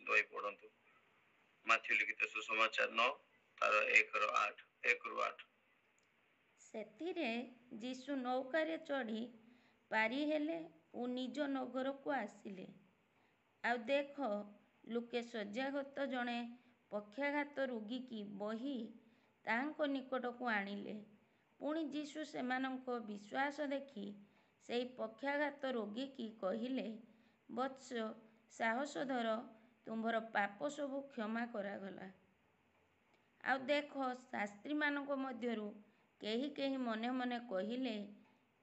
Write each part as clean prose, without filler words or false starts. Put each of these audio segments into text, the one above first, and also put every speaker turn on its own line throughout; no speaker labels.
ବହି ପଢନ୍ତୁ। ମାଥ୍ୟୁ ଲିଖିତ ସୁସମାଚାର 9 ତାର 1 ରୁ 8।
ସେଥିରେ ଯୀଶୁ ନୌକାରେ ଚଢ଼ି ପାରି ହେଲେ ଓ ନିଜ ନଗରକୁ ଆସିଲେ। ଆଉ ଦେଖ, ଲୋକେ ଶଯ୍ୟାଗତ ଜଣେ ପକ୍ଷାଘାତ ରୋଗୀକି ବହି ତାହାଙ୍କ ନିକଟକୁ ଆଣିଲେ। ପୁଣି ଯୀଶୁ ସେମାନଙ୍କ ବିଶ୍ୱାସ ଦେଖି ସେହି ପକ୍ଷାଘାତ ରୋଗୀକି କହିଲେ, ବତ୍ସ, ସାହସ ଧର, ତୁମ୍ଭର ପାପ ସବୁ କ୍ଷମା କରାଗଲା। ଆଉ ଦେଖ, ଶାସ୍ତ୍ରୀମାନଙ୍କ ମଧ୍ୟରୁ କେହି କେହି ମନେ ମନେ କହିଲେ,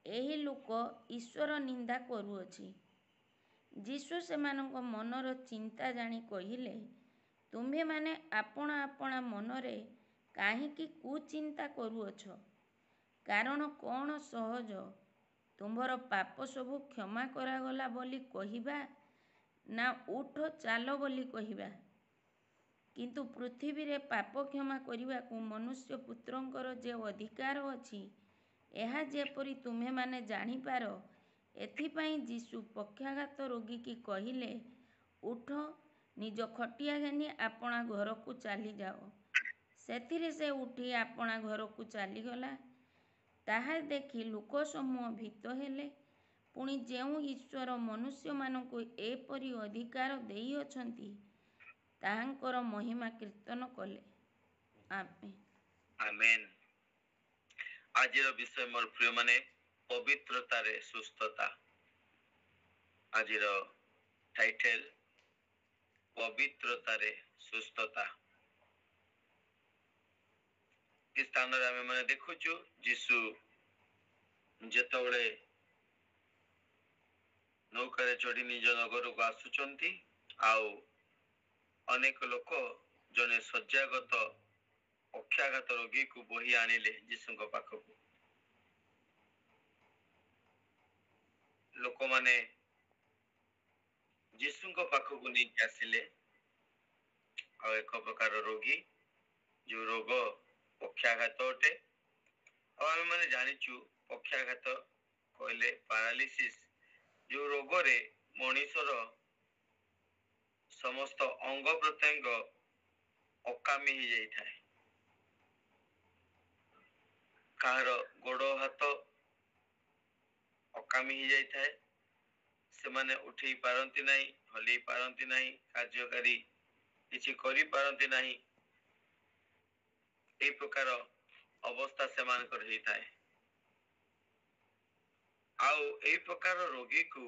ଏହି ଲୋକ ଈଶ୍ୱର ନିନ୍ଦା କରୁଅଛି। ଯୀଶୁ ସେମାନଙ୍କ ମନର ଚିନ୍ତା ଜାଣି କହିଲେ, ତୁମ୍ଭେମାନେ ଆପଣା ଆପଣା ମନରେ କାହିଁକି କୁଚିନ୍ତା କରୁଅଛ? କାରଣ କ'ଣ ସହଜ, ତୁମ୍ଭର ପାପ ସବୁ କ୍ଷମା କରାଗଲା ବୋଲି କହିବା, ନା ଉଠ ଚାଲ ବୋଲି କହିବା? କିନ୍ତୁ ପୃଥିବୀରେ ପାପ କ୍ଷମା କରିବାକୁ ମନୁଷ୍ୟପୁତ୍ରଙ୍କର ଯେ ଅଧିକାର ଅଛି, ଏହା ଯେପରି ତୁମ୍ଭେମାନେ ଜାଣିପାର, ଏଥିପାଇଁ ଯୀଶୁ ପକ୍ଷାଘାତ ରୋଗୀକି କହିଲେ, ଉଠ, ନିଜ ଖଟିଆ ଘେନି ଆପଣା ଘରକୁ ଚାଲିଯାଅ। ସେଥିରେ ସେ ଉଠି ଆପଣା ଘରକୁ ଚାଲିଗଲା। ତାହା ଦେଖି ଲୋକସମୂହ ଭୀତ ହେଲେ। ପୁଣି ଯେଉଁ ଈଶ୍ୱର ମନୁଷ୍ୟମାନଙ୍କୁ ଏପରି ଅଧିକାର ଦେଇଅଛନ୍ତି, ତାହାଙ୍କର ମହିମା କୀର୍ତ୍ତନ କଲେ। ଆମେନ୍।
ଆମେନ୍। ଆଜିର ବିଷୟ ମୋର ପ୍ରିୟମାନେ, ପବିତ୍ରତାରେ ସୁସ୍ଥତା। ଆଜିର ଟାଇଟେଲ, ପବିତ୍ରତାରେ ସୁସ୍ଥତା। ଏ ସ୍ଥାନରେ ଆମେ ମାନେ ଦେଖୁଛୁ, ଯୀଶୁ ଯେତେବେଳେ ନୌକାରେ ଚଢି ନିଜ ନଗରକୁ ଆସୁଛନ୍ତି, ଆଉ ଅନେକ ଲୋକ ଜଣେ ଶଯ୍ୟାଗତ ପକ୍ଷାଘାତ ରୋଗୀକୁ ବୋହି ଆଣିଲେ ଯୀଶୁଙ୍କ ପାଖକୁ। ଲୋକମାନେ ଯୀଶୁଙ୍କ ପାଖକୁ ନେଇକି ଆସିଲେ। ଆଉ ଏକ ପ୍ରକାର ରୋଗୀ, ଯୋଉ ରୋଗ ପକ୍ଷାଘାତ ଅଟେ। ଆଉ ଆମେ ମାନେ ଜାଣିଛୁ, ପକ୍ଷାଘାତ କହିଲେ ପାରାଲିସିସ୍, ଯୋଉ ରୋଗରେ ମଣିଷର ସମସ୍ତ ଅଙ୍ଗ ପ୍ରତ୍ୟଙ୍ଗ ଅକାମୀ ହେଇଯାଇଥାଏ। କାହାର ଗୋଡ଼ ହାତ ଅକାମୀ ହେଇଯାଇଥାଏ। ସେମାନେ ଉଠେଇ ପାରନ୍ତି ନାହିଁ, ହଲେଇ ପାରନ୍ତି ନାହିଁ, କାର୍ଯ୍ୟକାରୀ କିଛି କରିପାରନ୍ତି ନାହିଁ। এই ପ୍ରକାର ଅବସ୍ଥା ସେମାନଙ୍କର ହେଇଥାଏ। ଆଉ এই ପ୍ରକାର ରୋଗୀକୁ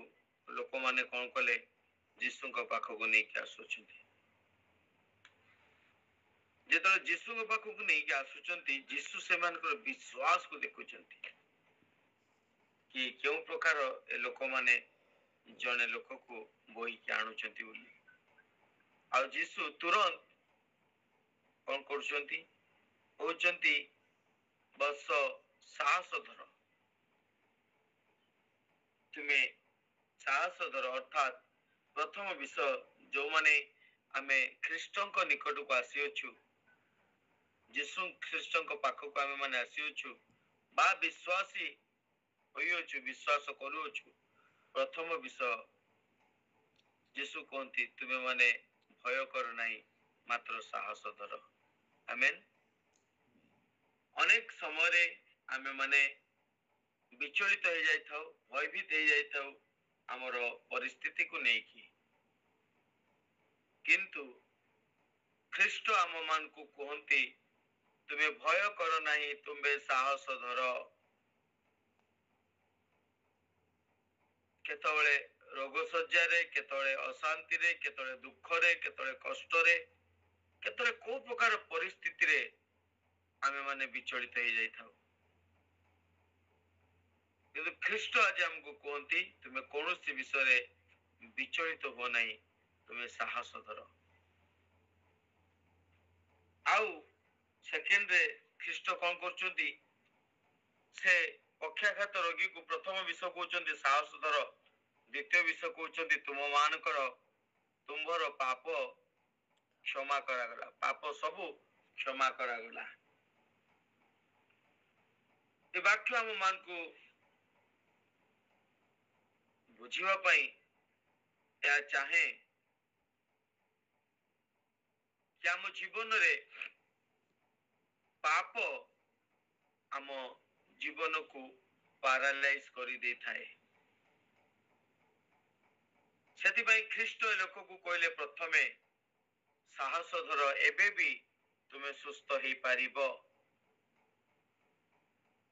ଲୋକମାନେ କଣ କଲେ, ଯୀଶୁଙ୍କ ପାଖକୁ ନେଇକି ଆସୁଛନ୍ତି। ଯେତେବେଳେ ଯୀଶୁଙ୍କ ପାଖକୁ ନେଇକି ଆସୁଛନ୍ତି, ଯୀଶୁ ସେମାନଙ୍କର ବିଶ୍ୱାସକୁ ଦେଖୁଛନ୍ତି କି କେଉଁ ପ୍ରକାର ଏ ଲୋକମାନେ ଜଣେ ଲୋକକୁ ବୋହିକି ଆଣୁଛନ୍ତି ବୋଲି। ଆଉ ଯୀଶୁ ତୁରନ୍ତ କଣ କରୁଛନ୍ତି, କହୁଛନ୍ତି, ବସ, ସାହସ ଧର, ତୁମେ ସାହସ ଧର। ଅର୍ଥାତ୍ ପ୍ରଥମ ବିଷୟ, ଯୋଉମାନେ ଆମେ ଖ୍ରୀଷ୍ଟଙ୍କ ନିକଟକୁ ଆସିଅଛୁ, ଯୀଶୁ ଖ୍ରୀଷ୍ଟଙ୍କ ପାଖକୁ ଆମେ ମାନେ ଆସିଅଛୁ ବା ବିଶ୍ୱାସୀ ହୋଇଅଛୁ, ବିଶ୍ୱାସ କରୁଅଛୁ, ପ୍ରଥମ ବିଷୟ ଯୀଶୁ କୁହନ୍ତି, ତୁମେ ମାନେ ଭୟ କର ନାହିଁ, ମାତ୍ର ସାହସ ଧର। ଆମେନ୍। ଅନେକ ସମୟରେ ଆମେ ମାନେ ବିଚଳିତ ହେଇଯାଇଥାଉ, ଭୟଭୀତ ହେଇଯାଇଥାଉ ଆମର ପରିସ୍ଥିତିକୁ ନେଇକି। କିନ୍ତୁ ଖ୍ରୀଷ୍ଟ ଆମ ମାନଙ୍କୁ କୁହନ୍ତି, ତୁମେ ଭୟ କର ନାହିଁ, ତୁମେ ସାହସ ଧର। କେତେବେଳେ ରୋଗ ଶଯ୍ୟାରେ, କେତେବେଳେ ଅଶାନ୍ତିରେ, କେତେବେଳେ ଦୁଃଖରେ, କେତେବେଳେ କଷ୍ଟରେ, କେତେବେଳେ କୋଉ ପ୍ରକାର ପରିସ୍ଥିତିରେ ଆମେ ମାନେ ବିଚଳିତ ହେଇଯାଇଥାଉ। କିନ୍ତୁ ଖ୍ରୀଷ୍ଟ ଆଜି ଆମକୁ କୁହନ୍ତି, ତୁମେ କୌଣସି ବିଷୟରେ ବିଚଳିତ ହୁଅ ନାହିଁ, ତୁମେ ସାହସ ଧର। ଆଉ ସେକେଣ୍ଡରେ ଖ୍ରୀଷ୍ଟ କଣ କରୁଛନ୍ତି, ସେ ପକ୍ଷାଘାତ ରୋଗୀକୁ ପ୍ରଥମ ବିଷୟ କହୁଛନ୍ତି ସାହସ ଧର, ଦ୍ୱିତୀୟ ବିଷୟ କହୁଛନ୍ତି ତୁମ୍ଭର ପାପ କ୍ଷମା କରାଗଲା, ପାପ ସବୁ କ୍ଷମା କରାଗଲା। ଏ ବାକ୍ୟ ଆମ ମାନଙ୍କୁ ବୁଝିବା ପାଇଁ ଏହା ଚାହେଁ कि आम जीवन रे पाप आम जीवन को पैरालाइज करी दे थाए। सेति ख्रीष्ट लोक को कहले प्रथमे साहस धर एबे भी तुम्हें सुस्थ हो पारिब,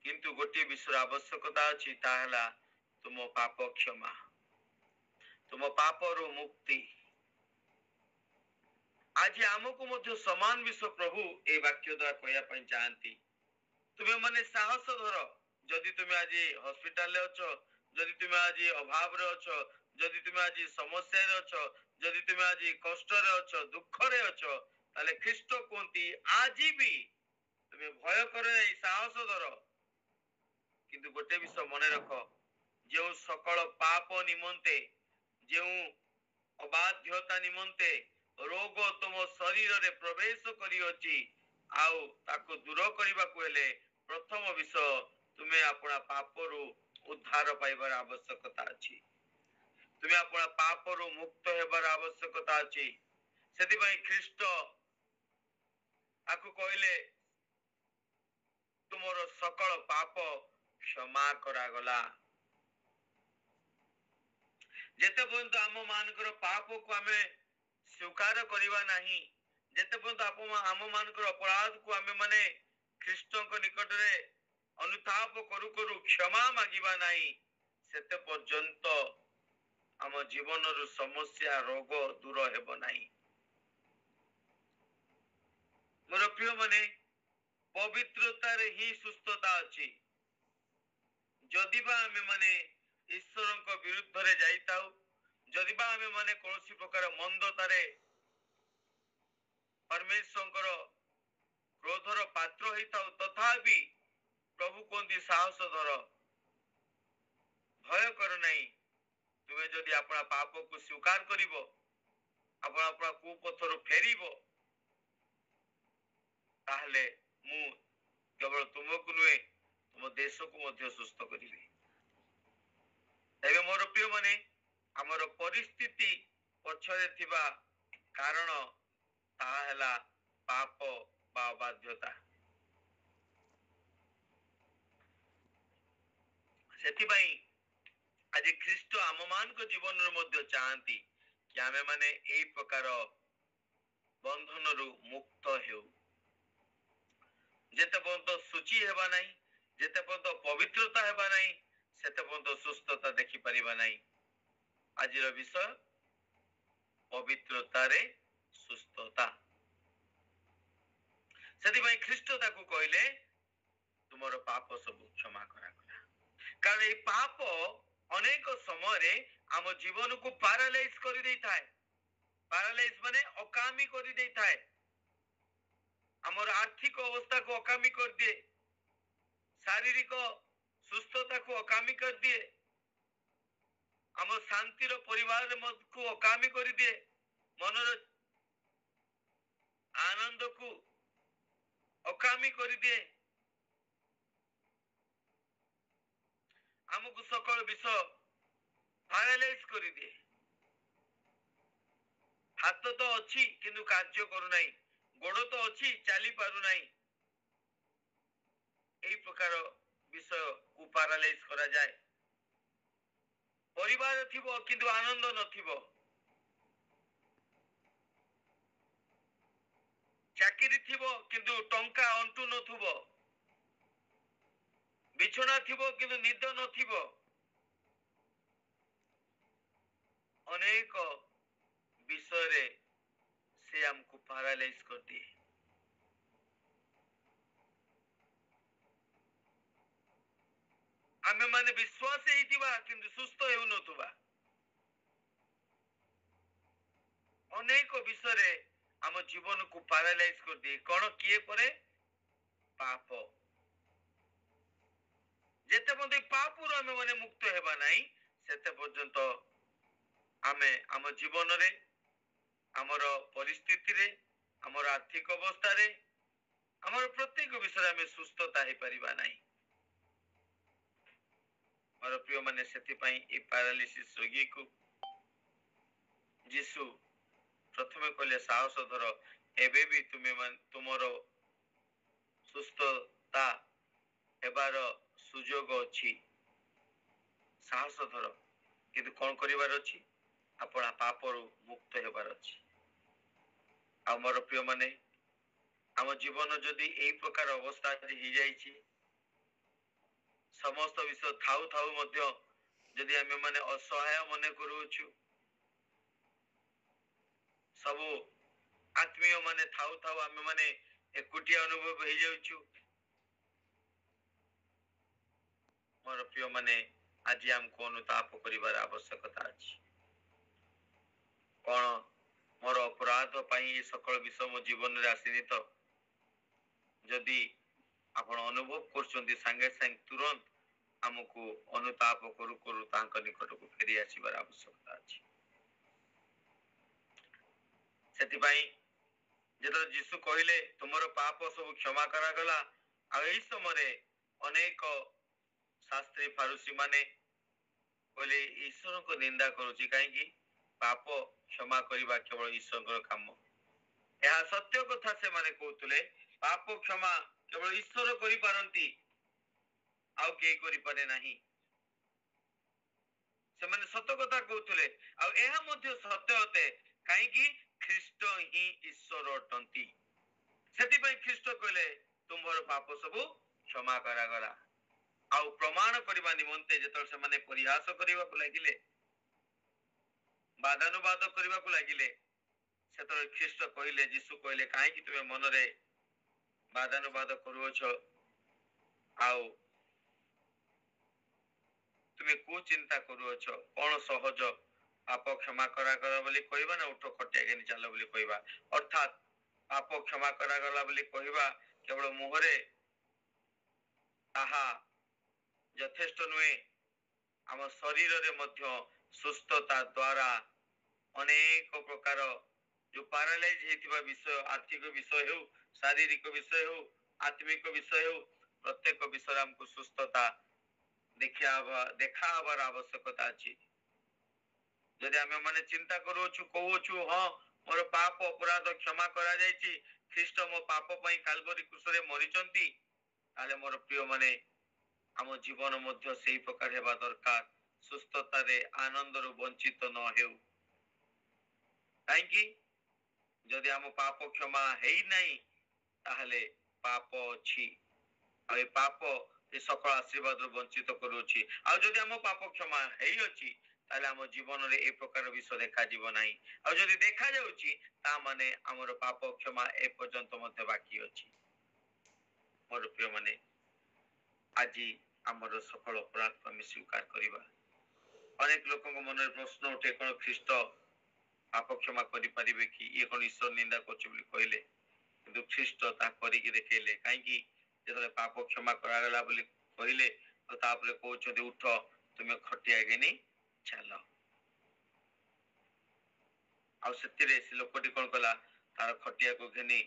किंतु गोटे विषय आवश्यकता अछि ताहला तुम पाप क्षमा, तुम पाप रो मुक्ति। आज आमको मध्य समान विषय प्रभु ए वाक्य द्वारा कहया चाहती। तुम्हें माने साहस धर, जदि तुम्हें आज हॉस्पिटल रे अछो, जदि तुम्हें आज अभाव रे अछो, जदि तुम्हें आज समस्या रे अछो, जदि तुम्हें आज कष्ट रे अछो, दुख रे अछो, ताले ख्रीष्ट कहती आज भी तुम्हें भय करे नहीं, साहस धर। किंतु गोटे विषय मन रख, जो सकल पाप निमंते, जो अबाध्यता निमंते रोग तुम शरीर रे प्रवेश करी अछि, आउ ताको दूर करबा को हेले प्रथम विषय तुम्हें अपना पाप रो उद्धार पाइबार आवश्यकता अछि, तुम्हें अपना पाप रो मुक्त हेबार आवश्यकता अछि। सेति भाई ख्रीष्ट आकु कहले तुमरो सकल पाप क्षमा करा गला। जेते पर्यंत आम मानकर पाप को आमे स्वीकार करिवा नहीं, जेते पर्यंत आम मानकर अपराध को आमे माने ख्रीष्ट निकट रे अनुताप करू करू क्षमा मागिबा नहीं, सेते पर्यंत आम जीवन रो समस्या रोग दूर हेबो नहीं। मोर प्रिय माने पवित्रता रे ही सुस्थता अछि। जदि बा आमे माने ईश्वर को विरुद्ध रे जाइताउ, जदि बा आमे माने कोनोसी प्रकार मंदतारे परमेश्वर क्रोधर पात्र होइताउ, तथापि प्रभु कोंदी साहस धर, भय कर नहीं। तुम्हें जदि अपना पाप को स्वीकार करिवो, अपना अपना कुपथर फेरिबो, ताहले मु केवल तुमको नुहे तुम देश को मध्य सुस्थ करिवे। एबे मोर प्रिय माने हमर परिस्थिति पछरे थिबा कारण ताहला पाप बा बाध्यता। सेति भाई आज ख्रीष्ट आम मान को जीवन रो मध्य चाहती कि आमे माने एई प्रकार बंधन रु मुक्त हेउ। जेते पर्यंत सूची हेबा नहीं, जेते पर्यंत पवित्रता हेबा नहीं, सेते पर्यंत सुस्थता देखि परिबा नहीं। आज विषय पवित्रता रे सुस्थता। सेति भाई ख्रीष्ट ताकू कहले तुमरो पाप सब क्षमा करा गला। कारण ए पाप अनेक समय रे आम जीवन को पैरालाइज कर दे थाए। पैरालाइज माने अकामी कर दे थाए, हमर आर्थिक अवस्था को अकामी कर दिए, शारीरिक सुस्थता को अकामी कर दिए, हम शांति रो परिवार मत को अकामी कर दिए, मनर आनंद को अकामी कर दिए। हमको सकल विषय पैरालाइज कर दिए। हाथ तो अच्छी किंतु कार्य करू नहीं, गोड़ तो अच्छी चली पारु नहीं, एई प्रकार विषय को पैरालाइज करा जाए। परिवार थिबो किंतु आनंद नथिबो, चाकरी थिबो किंतु टंका अंटू नथुबो, बिछोना थिबो किंतु निद नथिबो, अनेक विषय रे से हमको पैरालाइज कर दिए। आमे माने विश्वास हेतिबा किंतु सुस्थ हेउ नथुबा, अनेक विषय रे हम जीवन को पैरालाइज कर दिए। कौन किए करे? पाप। जेते पर्यंत पाप रो आमे माने मुक्त हेबा नहीं, सेते पर्यंत आमे हम जीवन रे, हमर परिस्थिति रे, हमर आर्थिक अवस्था रे, हमर प्रत्येक विषय आमे सुस्थता हे परिबा नहीं। मोर प्रिय माने सेति पई ए पैरालिसिस रोगी को यीशु प्रथमे कहले साहस धर, ଏବେ ବି ତୁମର ସୁସ୍ଥତା ହେବାର ସୁଯୋଗ ଅଛି। ସାହସ ଧର, କିନ୍ତୁ କଣ କରିବାର ଅଛି? ଆପଣ ପାପରୁ ମୁକ୍ତ ହେବାର ଅଛି। ଆଉ ମୋର ପ୍ରିୟ ମାନେ, ଆମ ଜୀବନ ଯଦି ଏଇ ପ୍ରକାର ଅବସ୍ଥା ହେଇଯାଇଛି, ସମସ୍ତ ବିଷୟ ଥାଉ ଥାଉ ମଧ୍ୟ ଯଦି ଆମେ ମାନେ ଅସହାୟ ମନେ କରୁଅଛୁ, ସବୁ ଆତ୍ମୀୟ ମାନେ ଥାଉ ଥାଉ ଆମେ ମାନେ ଏକୁଟିଆ ଅନୁଭବ ହେଇଯାଉଛୁ, ମୋର ପ୍ରିୟ ମାନେ, ଆଜି ଆମକୁ ଅନୁତାପ କରିବାର ଆବଶ୍ୟକତା ଅଛି। କଣ ମୋର ଅପରାଧ ପାଇଁ ଏ ସକଳ ବିଷୟ ମୋ ଜୀବନରେ ଆସିନି ତ? ଯଦି ଆପଣ ଅନୁଭବ କରୁଛନ୍ତି, ସାଙ୍ଗେ ସାଙ୍ଗେ ତୁରନ୍ତ ଆମକୁ ଅନୁତାପ କରୁ କରୁ ତାଙ୍କ ନିକଟକୁ ଫେରି ଆସିବାର ଆବଶ୍ୟକତା ଅଛି। ସେଥିପାଇଁ ଯେତେବେଳେ ଯୀଶୁ କହିଲେ ତୁମର ପାପ ସବୁ କ୍ଷମା କରାଗଲା, ଆଉ ଏହି ସମୟରେ ଅନେକ ଶାସ୍ତ୍ରୀ ଫାରୁସୀ ମାନେ କହିଲେ ଈଶ୍ୱରଙ୍କ ନିନ୍ଦା କରୁଛି, କାହିଁକି? ପାପ କ୍ଷମା କରିବା କେବଳ ଈଶ୍ୱରଙ୍କର କାମ। ଏହା ସତ୍ୟ କଥା ସେମାନେ କହୁଥିଲେ, ପାପ କ୍ଷମା କେବଳ ଈଶ୍ୱର କରିପାରନ୍ତି, ଆଉ କେହି କରିପାରେ ନାହିଁ। ସେମାନେ ସତ କଥା କହୁଥିଲେ, ଆଉ ଏହା ମଧ୍ୟ ସତ୍ୟ ଅଟେ, କାହିଁକି? ଖ୍ରୀଷ୍ଟ ହିଁ ଈଶ୍ୱର ଅଟନ୍ତି। ସେଥିପାଇଁ ଖ୍ରୀଷ୍ଟ କହିଲେ ତୁମର ପାପ ସବୁ କ୍ଷମା କରାଗଲା। ଆଉ ପ୍ରମାଣ କରିବା ନିମନ୍ତେ ଯେତେବେଳେ ସେମାନେ ପରିହାସ କରିବାକୁ ଲାଗିଲେ, ବାଦାନୁବାଦ କରିବାକୁ ଲାଗିଲେ, ସେତେବେଳେ ଖ୍ରୀଷ୍ଟ କହିଲେ, ଯୀଶୁ କହିଲେ, କାହିଁକି ତୁମେ ମନରେ ବାଦାନୁବାଦ କରୁଅଛ? ଆଉ ତୁମେ କୁ ଚିନ୍ତା କରୁଅଛ? କଣ ସହଜ? ପାପ କ୍ଷମା କରାଗଲା ବୋଲି କହିବା ନା ଉଠ ଖଟିଆ ଘେନି ଚାଲ ବୋଲି କହିବା? ଅର୍ଥାତ୍ ପାପ କ୍ଷମା କରାଗଲା ବୋଲି କହିବା କେବଳ ମୁହଁରେ ତାହା ଯଥେଷ୍ଟ ନୁହେଁ। ଆମ ଶରୀରରେ ମଧ୍ୟ ସୁସ୍ଥତା ଦ୍ୱାରା ଅନେକ ପ୍ରକାର ଯୋଉ ପାରାଲାଇଜ ହେଇଥିବା ବିଷୟ, ଆର୍ଥିକ ବିଷୟ ହେଉ, ଶାରୀରିକ ବିଷୟ ହେଉ, ଆତ୍ମିକ ବିଷୟ ହେଉ, ପ୍ରତ୍ୟେକ ବିଷୟରେ ଆମକୁ ସୁସ୍ଥତା ଦେଖା ହବାର ଆବଶ୍ୟକତା ଅଛି। ଯଦି ଆମେ ମାନେ ଚିନ୍ତା କରୁଅଛୁ, କହୁଅଛୁ ହଁ ମୋର ପାପ ଅପରାଧ କ୍ଷମା କରାଯାଇଛି, ଖ୍ରୀଷ୍ଟ ମୋ ପାପ ପାଇଁ କାଲବରୀ କ୍ରୁଶରେ ମରିଛନ୍ତି, ତାହେଲେ ମୋର ପ୍ରିୟ ମାନେ ଆମ ଜୀବନ ମଧ୍ୟ ସେଇ ପ୍ରକାର ହେବା ଦରକାର, ସୁସ୍ଥତାରେ ଆନନ୍ଦରୁ ବଞ୍ଚିତ ନ ହେଉ। କାହିଁକି? ଯଦି ଆମ ପାପ କ୍ଷମା ହେଇନାହିଁ, ତାହେଲେ ପାପ ଅଛି, ଆଉ ଏ ପାପ ଏ ସକଳ ଆଶୀର୍ବାଦରୁ ବଞ୍ଚିତ କରୁଅଛି। ଆଉ ଯଦି ଆମ ପାପ କ୍ଷମା ହେଇଅଛି, ତାହେଲେ ଆମ ଜୀବନରେ ଏ ପ୍ରକାର ବିଷୟ ଦେଖାଯିବ ନାହିଁ। ଆଉ ଯଦି ଦେଖାଯାଉଛି, ତା ମାନେ ଆମର ପାପ କ୍ଷମା ଏପର୍ଯ୍ୟନ୍ତ ମଧ୍ୟ ବାକି ଅଛି। ମୋର ପ୍ରିୟ ମାନେ, ଆଜି ଆମର ସକଳ ଅପରାଧକୁ ଆମେ ସ୍ୱୀକାର କରିବା। ଅନେକ ଲୋକଙ୍କ ମନରେ ପ୍ରଶ୍ନ ଉଠେ, କଣ ଖ୍ରୀଷ୍ଟ ପାପ କ୍ଷମା କରିପାରିବେ କି? ଇଏ କଣ ଈଶ୍ୱର ନିନ୍ଦା କରୁଛି ବୋଲି କହିଲେ, କିନ୍ତୁ ଖ୍ରୀଷ୍ଟ ତାହା କରିକି ଦେଖେଇଲେ। କାହିଁକି? ଯେତେବେଳେ ପାପ କ୍ଷମା କରାଗଲା ବୋଲି କହିଲେ, ତ ତାପରେ କହୁଛନ୍ତି ଉଠ ତୁମେ ଖଟିଆ ଘେନି ଚାଲ। ଆଉ ସେଥିରେ ସେ ଲୋକଟି କଣ କଲା? ତାର ଖଟିଆକୁ ଘେନି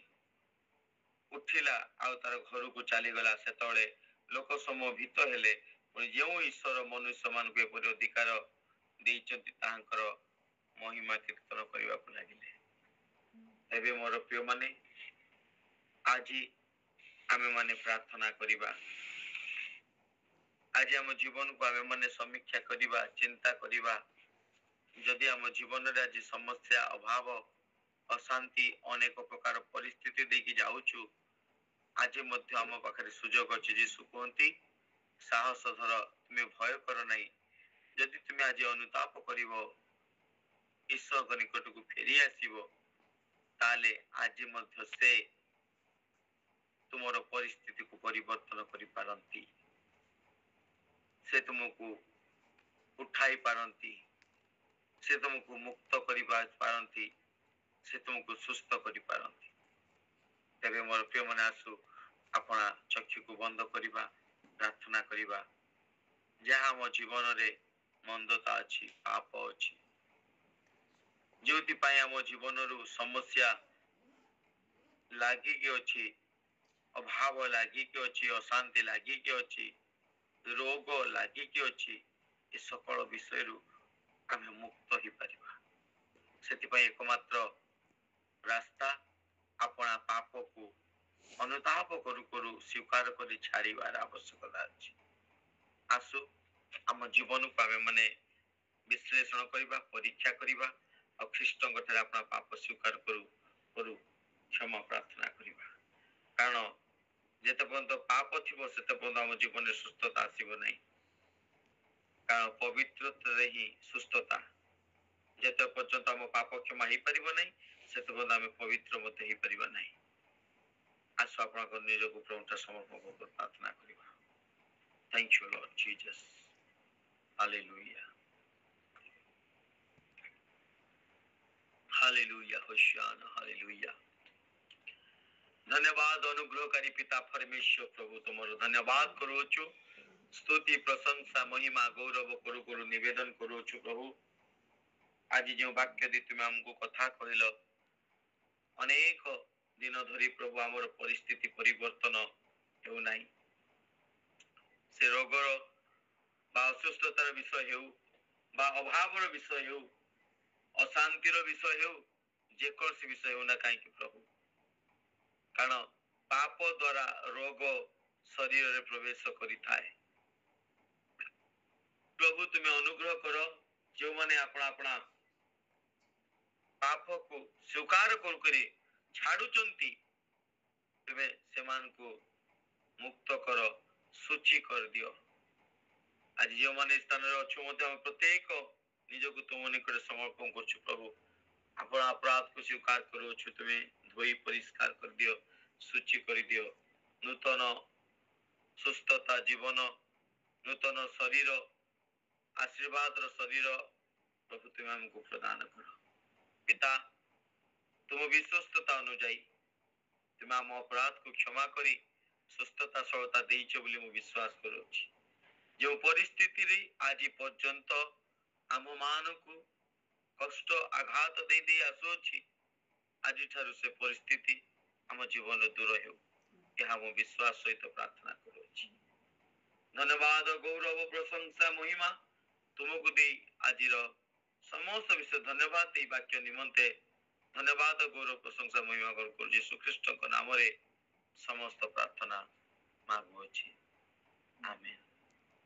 ଉଠିଲା ଆଉ ତାର ଘରକୁ ଚାଲିଗଲା। ସେତେବେଳେ ଲୋକ ସମୂହ ଭୀତ ହେଲେ, ପୁଣି ଯେଉଁ ଈଶ୍ୱର ମନୁଷ୍ୟ ମାନଙ୍କୁ ଏପରି ଅଧିକାର ଦେଇଛନ୍ତି ତାହାଙ୍କର ମହିମା କୀର୍ତ୍ତନ କରିବାକୁ ଲାଗିଲେ। ଏବେ ମୋର ପ୍ରିୟ ମାନେ, ଆଜି ଆମେ ମାନେ ପ୍ରାର୍ଥନା କରିବା। ଆଜି ଆମ ଜୀବନକୁ ଆମେ ମାନେ ସମୀକ୍ଷା କରିବା, ଚିନ୍ତା କରିବା। ଯଦି ଆମ ଜୀବନରେ ଆଜି ସମସ୍ୟା, ଅଭାବ, ଅଶାନ୍ତି, ଅନେକ ପ୍ରକାର ପରିସ୍ଥିତି ଦେଇକି ଯାଉଛୁ, ଆଜି ମଧ୍ୟ ଆମ ପାଖରେ ସୁଯୋଗ ଅଛି। ଯୀଶୁ କୁହନ୍ତି, ସାହସ ଧର, ତୁମେ ଭୟ କର ନାହିଁ। ଯଦି ତୁମେ ଆଜି ଅନୁତାପ କରିବ, ଈଶ୍ୱରଙ୍କ ନିକଟକୁ ଫେରି ଆସିବ, ତାହେଲେ ଆଜି ମଧ୍ୟ ସେ ତୁମର ପରିସ୍ଥିତିକୁ ପରିବର୍ତ୍ତନ କରିପାରନ୍ତି। ସେ ତୁମକୁ ଉଠାଇ ପାରନ୍ତି, ସେ ତୁମକୁ ମୁକ୍ତ କରିପାରନ୍ତି, ସେ ତୁମକୁ ସୁସ୍ଥ କରିପାରନ୍ତି। ତେବେ ମୋର ପ୍ରିୟ ମାନେ, ଆସୁ ଆପଣ ଚକ୍ଷୁକୁ ବନ୍ଦ କରିବା, ପ୍ରାର୍ଥନା କରିବା। ଯାହା ଆମ ଜୀବନରେ ମନ୍ଦତା ଅଛି, ପାପ ଅଛି, ଯେଉଁଥିପାଇଁ ଆମ ଜୀବନରୁ ସମସ୍ୟା ଲାଗିକି ଅଛି, ଅଭାବ ଲାଗିକି ଅଛି, ଅଶାନ୍ତି ଲାଗିକି ଅଛି, ରୋଗ ଲାଗିକି ଅଛି, ଏ ସକଳ ବିଷୟରୁ ଆମେ ମୁକ୍ତ ହେଇପାରିବା। ସେଥିପାଇଁ ଏକମାତ୍ର ରାସ୍ତା ଅନୁତାପ କରୁ କରୁ ସ୍ୱୀକାର କରି ଛାଡ଼ିବାର ଆବଶ୍ୟକତା ଅଛି। ଆସୁ ଆମ ଜୀବନକୁ ଆମେ ମାନେ ବିଶ୍ଳେଷଣ କରିବା, ପରୀକ୍ଷା କରିବା ଆଉ ଖ୍ରୀଷ୍ଟଙ୍କ ଠାରେ ଆପଣ ପାପ ସ୍ୱୀକାର କରୁ କରୁ କ୍ଷମା ପ୍ରାର୍ଥନା କରିବା। କାରଣ ଯେତେ ପର୍ଯ୍ୟନ୍ତ ପାପ ଥିବ ସେତେ ପର୍ଯ୍ୟନ୍ତ ଆମ ଜୀବନରେ ସୁସ୍ଥତା ଆସିବ ନାହିଁ। କାରଣ ପବିତ୍ରତାରେ ହିଁ ସୁସ୍ଥତା। ଯେତେ ପର୍ଯ୍ୟନ୍ତ ଆମ ପାପ କ୍ଷମା ହେଇପାରିବ ନାହିଁ ସେତେ ପର୍ଯ୍ୟନ୍ତ ଆମେ ପବିତ୍ର ମଧ୍ୟ ହେଇପାରିବା ନାହିଁ। ଆସୁ ଆପଣଙ୍କ ନିଜକୁ ପ୍ରଭୁଙ୍କ ସମର୍ପଣ କରି ପ୍ରାର୍ଥନା କରିବା। Thank you, Lord Jesus. Hallelujah. Hallelujah. Hosanna. Hallelujah. धन्यवाद अनुग्रहकारी पिता परमेश्वर प्रभु तुमर धन्यवाद करूछु। स्तुति प्रशंसा महिमा गौरव करू करू निवेदन करूछु प्रभु। आज जो वाक्य दी तुम हमको कथा कहल अनेक दिन धरी प्रभु आमर परिस्थिति परिवर्तन हेउ नाही। से रोगर बा असुस्थतार विषय हेउ बा अभावर विषय हेउ अशांतिर विषय हेउ जेकोसी विषय हेउ ना काई प्रभु। कारण पाप द्वारा रोग शरीर रे प्रवेश करी थाए। प्रभु तुम्हें अनुग्रह करो जो माने अपना अपना पाप को स्वीकार कर करी छाड़ुचंती तबे सेमान को मुक्त करो सूची कर दियो। आज जो माने स्थान रे अछु मते हम प्रत्येक निजको तुम निकट समर्पण करछु प्रभु। अपना अपराध को स्वीकार करो छु तुम्हें धोई परिष्कार कर दियो सूची कर दियो। नूतन सुस्थता जीवन नूतन शरीर आशीर्वाद शरीर प्रभु तुम्हें हमको प्रदान करो। पिता तुम विश्वस्तता अनुजाई तुम्हें आम अपराध को क्षमा करी सुस्थता सहायता देइछ बोली मु विश्वास करूछि। जो परिस्थिति रे आज पर्यंत आम मान को कष्ट आघात दे दे आसुछि आज ठारू से परिस्थिति आम जीवन दूर हेउ यह मु विश्वास सहित प्रार्थना करूछि। धन्यवाद गौरव प्रशंसा महिमा तुमको दे आजिर समस्त विषय धन्यवाद दे वाक्य निमंते धन्यवाद गौरव प्रशंसा महिमा करू यीशु ख्रीष्ट नाम रे समस्त प्रार्थना मांगुछि। आमेन।